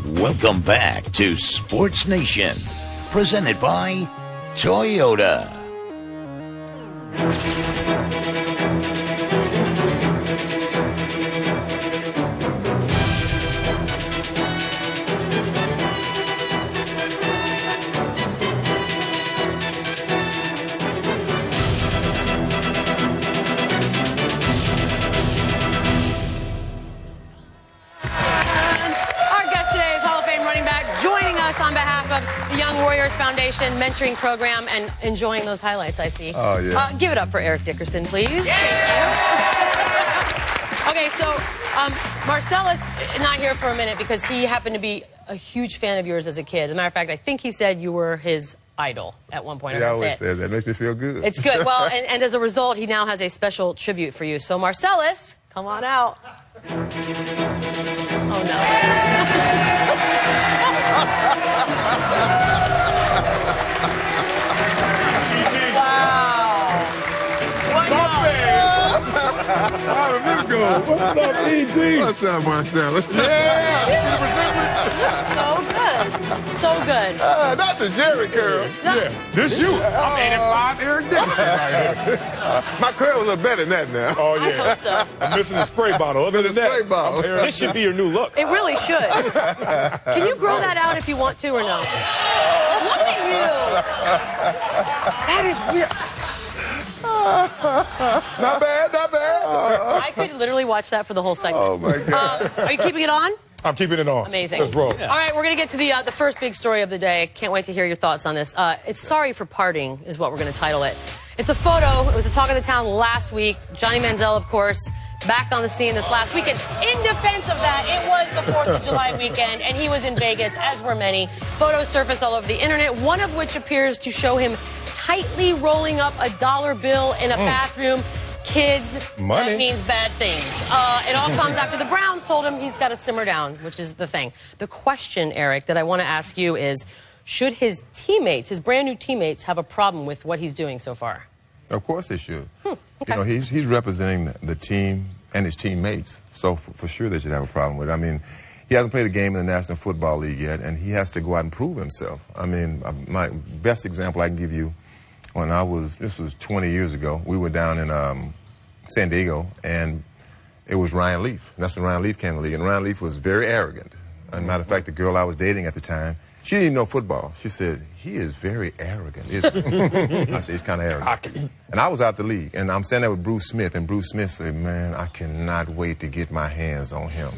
Welcome back to Sports Nation, presented by Toyota. On behalf of the Young Warriors Foundation mentoring program and enjoying those highlights, I see. Oh, yeah. Give it up for Eric Dickerson, please. Yeah. Thank you. Okay, so Marcellus not here for a minute because he happened to be a huge fan of yours as a kid. As a matter of fact, I think he said you were his idol at one point. Yeah, I always said that. Makes me feel good. It's good. Well, and as a result, he now has a special tribute for you. So, Marcellus, come on out. Oh, no. What's up, ED? What's up, Marcellus? Yeah! So good. So good. Not the Jerry curl. No. Yeah, this you. I'm 85 Eric Dickerson right here. My curl was a little better than that now. Oh, yeah. I hope so. I'm missing the spray bottle. Other than that, spray bottle. this should be your new look. It really should. Can you grow that out if you want to or no? Look at you. That is weird. Not bad, not bad. I could literally watch that for the whole segment. Oh, my God. Are you keeping it on? I'm keeping it on. Amazing. Let's roll. All right, we're going to get to the first big story of the day. Can't wait to hear your thoughts on this. It's Sorry for Parting is what we're going to title it. It's a photo. It was the talk of the town last week. Johnny Manziel, of course, back on the scene this last weekend. In defense of that, it was the 4th of July weekend, and he was in Vegas, as were many. Photos surfaced all over the internet, one of which appears to show him tightly rolling up a dollar bill in a bathroom. Kids, money. That means bad things. It all comes after the Browns told him he's got to simmer down, which is the thing. The question, Eric, that I want to ask you is, should his teammates, his brand new teammates, have a problem with what he's doing so far? Of course they should. Okay. You know, he's representing the team and his teammates, so for sure they should have a problem with it. I mean, he hasn't played a game in the National Football League yet, and he has to go out and prove himself. I mean, my best example I can give you, this was 20 years ago, we were down in San Diego, and it was Ryan Leaf. That's when Ryan Leaf came to the league, and Ryan Leaf was very arrogant. As a matter of fact, the girl I was dating at the time, she didn't even know football. She said, he is very arrogant, isn't he? I said, he's kind of arrogant. And I was out the league, and I'm standing there with Bruce Smith, and Bruce Smith said, man, I cannot wait to get my hands on him.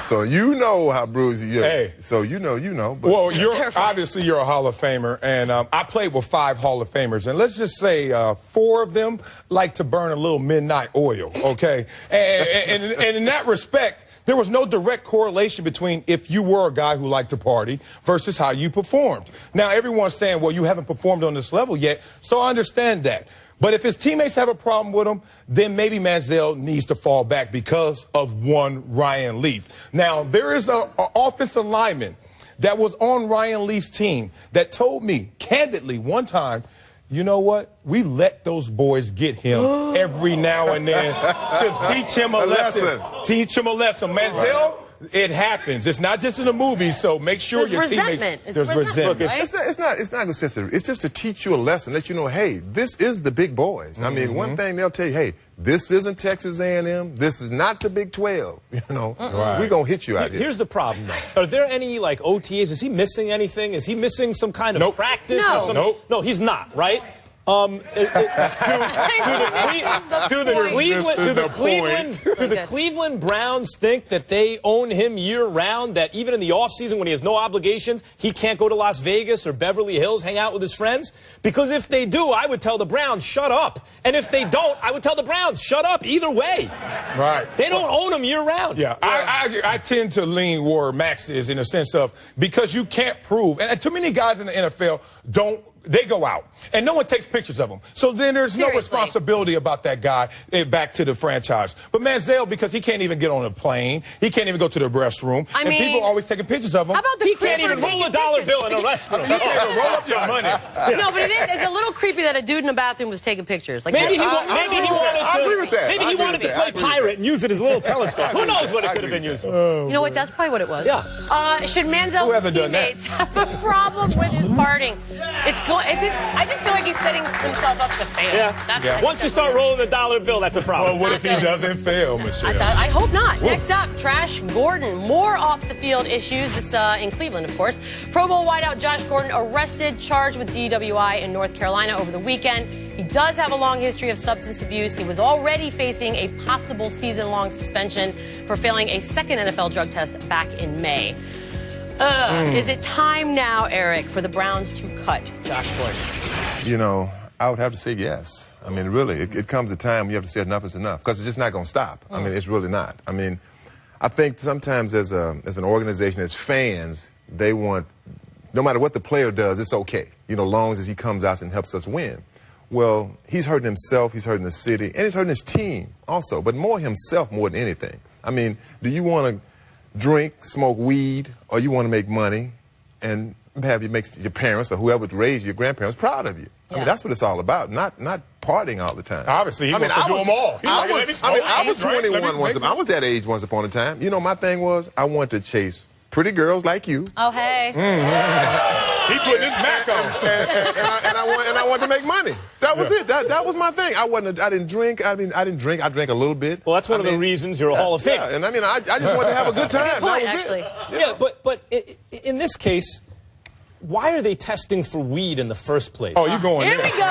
So you know how Bruce, yeah. Hey. So you know. But Well, obviously you're a Hall of Famer, and I played with 5 Hall of Famers, and let's just say 4 of them like to burn a little midnight oil, okay? And in that respect, there was no direct correlation between if you were a guy who liked to party versus how you performed. Now, everyone's saying, well, you haven't performed on this level yet, so I understand that. But if his teammates have a problem with him, then maybe Manziel needs to fall back because of one Ryan Leaf. Now, there is an offensive lineman that was on Ryan Leaf's team that told me candidly one time, you know what? We let those boys get him every now and then to teach him a lesson. Teach him a lesson. Manziel, it happens. It's not just in the movies, so make sure your teammates... There's resentment. Right? It's not sensitive. It's just to teach you a lesson, let you know, hey, this is the big boys. I mean, one thing they'll tell you, hey, this isn't Texas A&M. This is not the Big 12. You know, we're going to hit you out here. Here's the problem, though. Are there any, like, OTAs? Is he missing anything? Is he missing some kind of practice? No. Or something? No, he's not, right? Do the Cleveland Browns think that they own him year-round, that even in the offseason when he has no obligations, he can't go to Las Vegas or Beverly Hills, hang out with his friends? Because if they do, I would tell the Browns, shut up. And if they don't, I would tell the Browns, shut up either way. Right. They don't own him year-round. Yeah, I tend to lean where Max is in a sense of because you can't prove, and too many guys in the NFL don't they go out, and no one takes pictures of them. So then there's no responsibility about that guy back to the franchise. But Manziel, because he can't even get on a plane, he can't even go to the restroom, and people are always taking pictures of him. How about the he can't even roll a dollar bill in a restroom. You can't even roll up your money. No, but it's a little creepy that a dude in the bathroom was taking pictures. Like maybe he wanted to. Maybe he wanted to play pirate and use it as a little telescope. Who knows what it could have been used for? You know what? That's probably what it was. Yeah. Should Manziel's teammates have a problem with his partying? I just feel like he's setting himself up to fail. Yeah. Once you start rolling the dollar bill, that's a problem. Well, what if he doesn't fail, Michelle? I hope not. Whoa. Next up, Trash Gordon. More off-the-field issues. This in Cleveland, of course. Pro Bowl wideout Josh Gordon arrested, charged with DWI in North Carolina over the weekend. He does have a long history of substance abuse. He was already facing a possible season-long suspension for failing a second NFL drug test back in May. Is it time now, Eric, for the Browns to cut Josh Gordon? You know, I would have to say yes. I mean, really, it comes a time when you have to say enough is enough, because it's just not going to stop. I mean, it's really not. I mean, I think sometimes as an organization, as fans, they want, no matter what the player does, it's okay, you know, long as he comes out and helps us win. Well, he's hurting himself, he's hurting the city, and he's hurting his team also, but more himself more than anything. I mean, do you want to drink, smoke weed, or you want to make money and have make your parents or whoever raised your grandparents proud of you? I mean, that's what it's all about, not partying all the time. Obviously, he wants to do them all. I was 21 once. I was that age once upon a time. You know, my thing was I wanted to chase pretty girls like you. Oh, hey. He putting his back on. and I wanted to make money. That was it. That was my thing. I didn't drink. I drank a little bit. Well, that's one of the reasons you're a Hall of Famer. Yeah, and I mean, I just wanted to have a good time. Good point, that was actually. it. Yeah, but in this case, why are they testing for weed in the first place? Oh, you're going there. there. We go.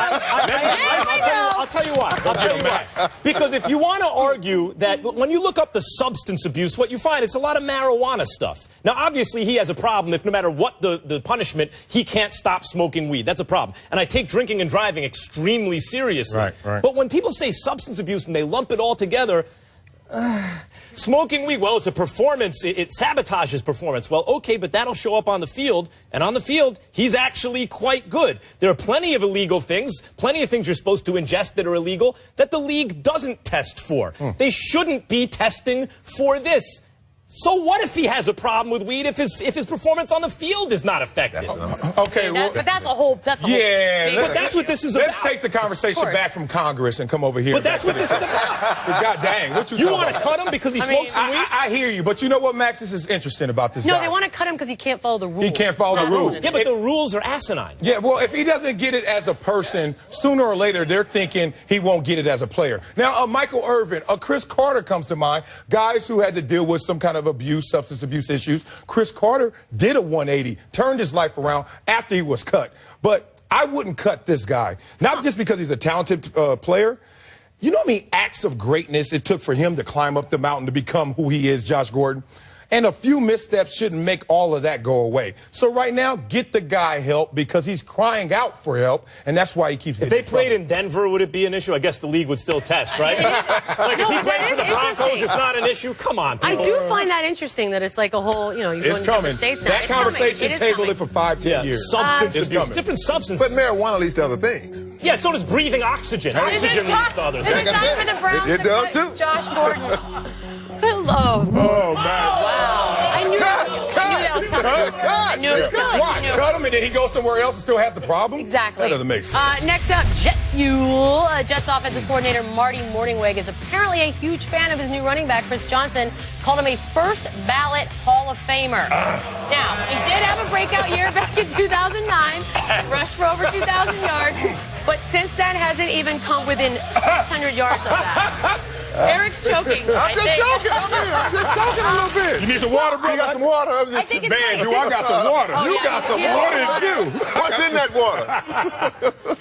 I'll tell you why. Because if you want to argue that when you look up the substance abuse, what you find, it's a lot of marijuana stuff. Now, obviously, he has a problem if no matter what the punishment, he can't stop smoking weed. That's a problem. And I take drinking and driving extremely seriously. Right. But when people say substance abuse and they lump it all together, smoking weed, well, it's a performance. It sabotages performance. Well, okay, but that'll show up on the field. And on the field, he's actually quite good. There are plenty of illegal things, plenty of things you're supposed to ingest that are illegal that the league doesn't test for. They shouldn't be testing for this. So what if he has a problem with weed if his performance on the field is not affected? Okay, well, but that's a whole. But that's what this is about. Let's take the conversation back from Congress and come over here. But that's what this is about. God dang, what you want to cut him because he smokes some weed? I hear you, but you know what, Max? This is interesting about this guy. No, they want to cut him because he can't follow the rules. He can't follow the rules. Yeah, but the rules are asinine. Yeah, well, if he doesn't get it as a person, sooner or later, they're thinking he won't get it as a player. Now, Michael Irvin, Chris Carter comes to mind, guys who had to deal with some kind of abuse, substance abuse issues. Chris Carter did a 180, turned his life around after he was cut. But I wouldn't cut this guy, not just because he's a talented player. You know how many acts of greatness it took for him to climb up the mountain to become who he is, Josh Gordon? And a few missteps shouldn't make all of that go away. So right now, get the guy help because he's crying out for help, and that's why he keeps getting If they played in Denver, would it be an issue? I guess the league would still test, right? Like if he played for the Broncos, it's not an issue? Come on, people. I do find that interesting that it's like a whole, you know, you're it's going to coming. different states now. That conversation tabled it for 5-10 years. Substance it's abuse. coming. Different substances. But marijuana leads to other things. Yeah, so does breathing oxygen. Oxygen leads to other things. Is it time for the Browns it does too. Josh Gordon? Hello. Oh, man. Wow. I knew that was coming. I knew it was coming. Why? Cut him and then he goes somewhere else and still has the problem? Exactly. That doesn't make sense. Next up, Jet Fuel. Jets offensive coordinator Marty Morningweg is apparently a huge fan of his new running back, Chris Johnson. Called him a first ballot Hall of Famer. Now, he did have a breakout year back in 2009. Rushed for over 2,000 yards. But since then, hasn't even come within 600 yards of that. Eric's choking. I'm just joking. I'm just joking a little bit. You need some water, bro? You got some water? I think it's Man, funny. do I got some water. Oh, You yeah. got some water too. What's in that water?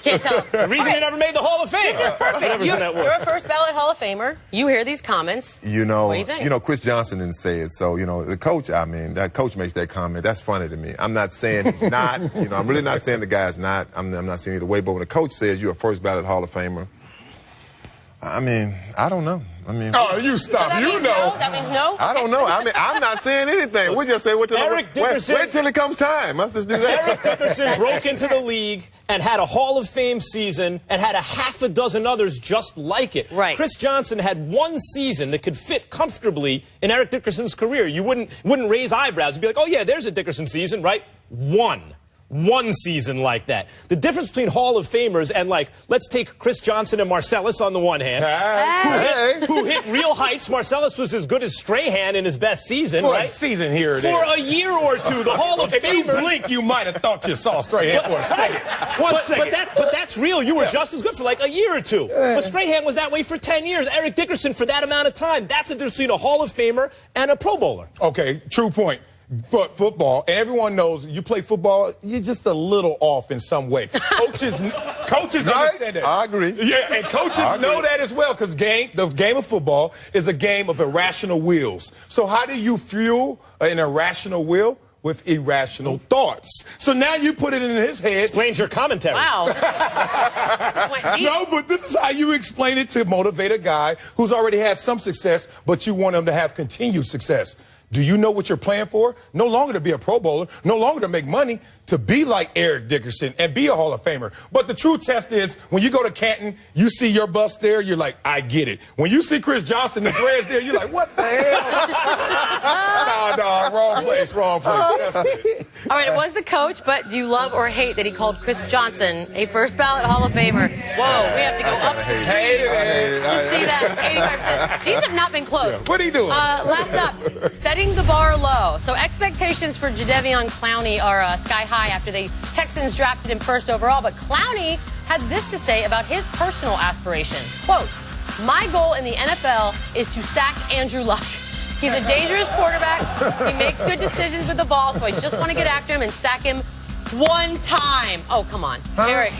Can't tell. The reason he never made the Hall of Fame. This is perfect. Whatever's in that You're water. a first ballot Hall of Famer. You hear these comments. You know, What do you think? Chris Johnson didn't say it, so the coach. I mean, that coach makes that comment. That's funny to me. I'm not saying he's not. I'm really not saying the guy's not. I'm not saying either way. But when the coach says you're a first ballot Hall of Famer, I mean, I don't know. I mean, Oh, you stop. So that means no? That means no? I don't know. I mean, I'm not saying anything. We just say what Eric Dickerson. Wait till it comes time. Let's just do that. Eric Dickerson broke into the league and had a Hall of Fame season and had a half a dozen others just like it. Right. Chris Johnson had one season that could fit comfortably in Eric Dickerson's career. You wouldn't raise eyebrows. You'd be like, oh, yeah, there's a Dickerson season, right? One season like that. The difference between Hall of Famers and, like, let's take Chris Johnson and Marcellus on the one hand, who hit real heights. Marcellus was as good as Strahan in his best season, For right? a season here. For a year or two. The Hall of If you Famers. blink, you might have thought you saw Strahan for a second. But that's real. You were just as good for like a year or two. But Strahan was that way for 10 years. Eric Dickerson for that amount of time. That's the difference between a Hall of Famer and a Pro Bowler. Okay, true point. Football, and everyone knows you play football, you're just a little off in some way. Coaches understand that. I agree. Yeah, and coaches know that as well, because the game of football is a game of irrational wills. So how do you fuel an irrational will? With irrational thoughts. So now you put it in his head. Explains your commentary. Wow. No, but this is how you explain it to motivate a guy who's already had some success, but you want him to have continued success. Do you know what you're playing for? No longer to be a Pro Bowler, no longer to make money, to be like Eric Dickerson and be a Hall of Famer. But the true test is, when you go to Canton, you see your bust there, you're like, I get it. When you see Chris Johnson, the dreads there, you're like, what the hell? No, wrong place. All right, it was the coach, but do you love or hate that he called Chris Johnson a first ballot Hall of Famer? Whoa, we have to go up the screen to see that. 85%. These have not been close. What are you doing? Last up, setting the bar low. So expectations for Jadeveon Clowney are sky high after the Texans drafted him first overall, but Clowney had this to say about his personal aspirations. Quote, my goal in the NFL is to sack Andrew Luck. He's a dangerous quarterback. He makes good decisions with the ball, so I just want to get after him and sack him one time. Oh, come on. Eric,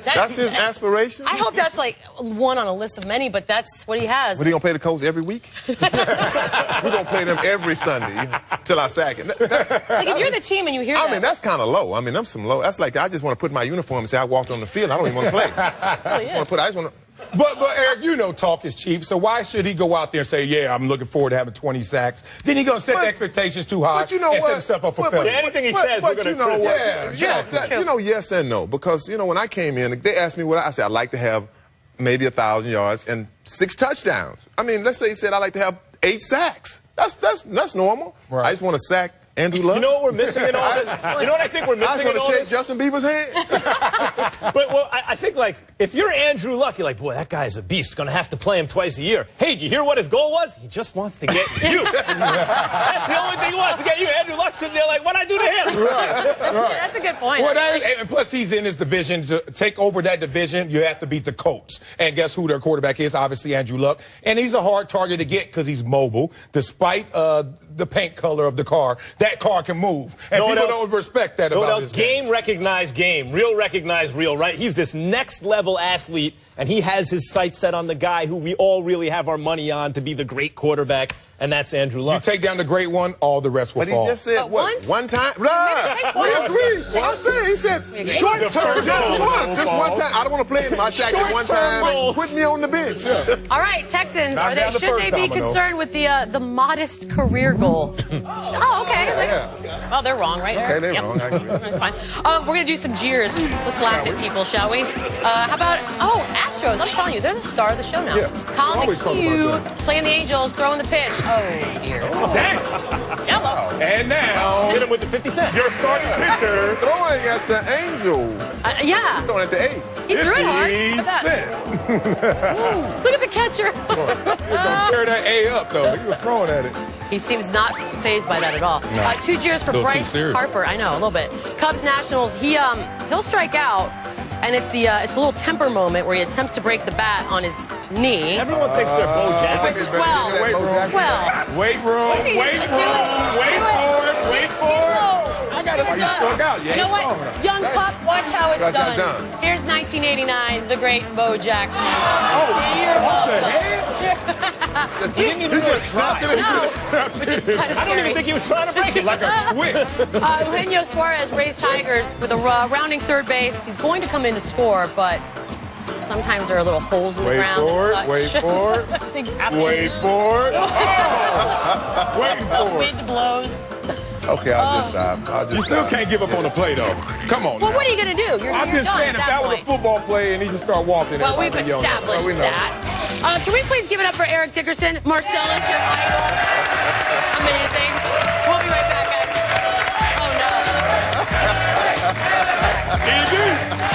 that's his aspiration? I hope that's like one on a list of many, but that's what he has. What, are you going to play the coach every week? We're going to play them every Sunday till I sack it. Like, if you're the team and you hear that. I mean, that's kind of low. I mean, that's some low. That's like, I just want to put my uniform and say I walked on the field. I don't even want to play. I just want to. But Eric, you know talk is cheap, so why should he go out there and say, yeah, I'm looking forward to having 20 sacks? Then he's going to set the expectations too high you know and what? set himself up for failure. Anything he says, we're going to criticize. You know, yes and no. Because, you know, when I came in, they asked me what I said. I'd like to have maybe 1,000 yards and 6 touchdowns. I mean, let's say he said I'd like to have 8 sacks. That's normal. Right. I just want to sack Andrew Luck. You know what we're missing in all this? You know what I think we're missing in all this? I just want to shake Justin Bieber's hand. But I think, like, if you're Andrew Luck, you're like, boy, that guy's a beast. Going to have to play him twice a year. Hey, did you hear what his goal was? He just wants to get you. That's the only thing he wants to get you. Andrew Luck's sitting there like, what'd I do to him? Right. That's a good point. Well, and plus, he's in his division. To take over that division, you have to beat the Colts. And guess who their quarterback is? Obviously, Andrew Luck. And he's a hard target to get because he's mobile. Despite the paint color of the car, that car can move. And people don't respect that about his game. Recognize game. Real recognize real, right? He's this next level athlete, and he has his sights set on the guy who we all really have our money on to be the great quarterback, and that's Andrew Luck. You take down the great one, all the rest will fall. But he just said, what? One time? Right. We agree. Well, I said, he said, short term, just one time. I don't want to play him. I sacked him one time. Put me on the bench. All right, Texans, should they be domino. concerned with the modest career goal? Oh, okay. Well, they're wrong, right? Okay, they're wrong. I agree. That's fine. We're going to do some jeers. Let's laugh at people, shall we? How about, Astros. I'm telling you, they're the star of the show now. Colin McHugh playing the Angels, throwing the pitch. Oh, dear. Damn. Yellow. And now, Hit him with the 50 cent. your starting pitcher, Throwing at the Angel. Yeah. Throwing at the 8. He threw it hard. 50 Look at that. Cent. Look at the catcher. You're going to tear that A up, though. He was throwing at it. He seems not fazed by that at all. No. 2 cheers for A little too Bryce serious. Harper. I know, a little bit. Cubs Nationals. He'll strike out, and it's the little temper moment where he attempts to break the bat on his knee. Everyone thinks they're Bo Jackson. Wait room. What's he Wait gonna for do? it. Wait for it. I got to It's Struck out. You know what? Young pup, watch how it's That's how it's done. done. Here's 1989, the great Bo Jackson. What the hell? He didn't even do a try. Which is kind of I don't even scary. think he was trying to break it. Like a twist. Eugenio Suarez raised Tigers with a rounding third base. He's going to come in to score, but sometimes there are little holes in the ground. Wait for it. Things happen. Wait for it. Oh! Waiting for it. Wind blows. Okay, I'll just stop. You still can't give up on the play, though. Come on. Well, now. what are you going to do? I'm just saying, if that was a football play and he just start walking, well, we've everybody yelling. established that. Can we please give it up for Eric Dickerson? Marcellus, your idol. Amazing. We'll be right back, guys. Oh, no. Easy.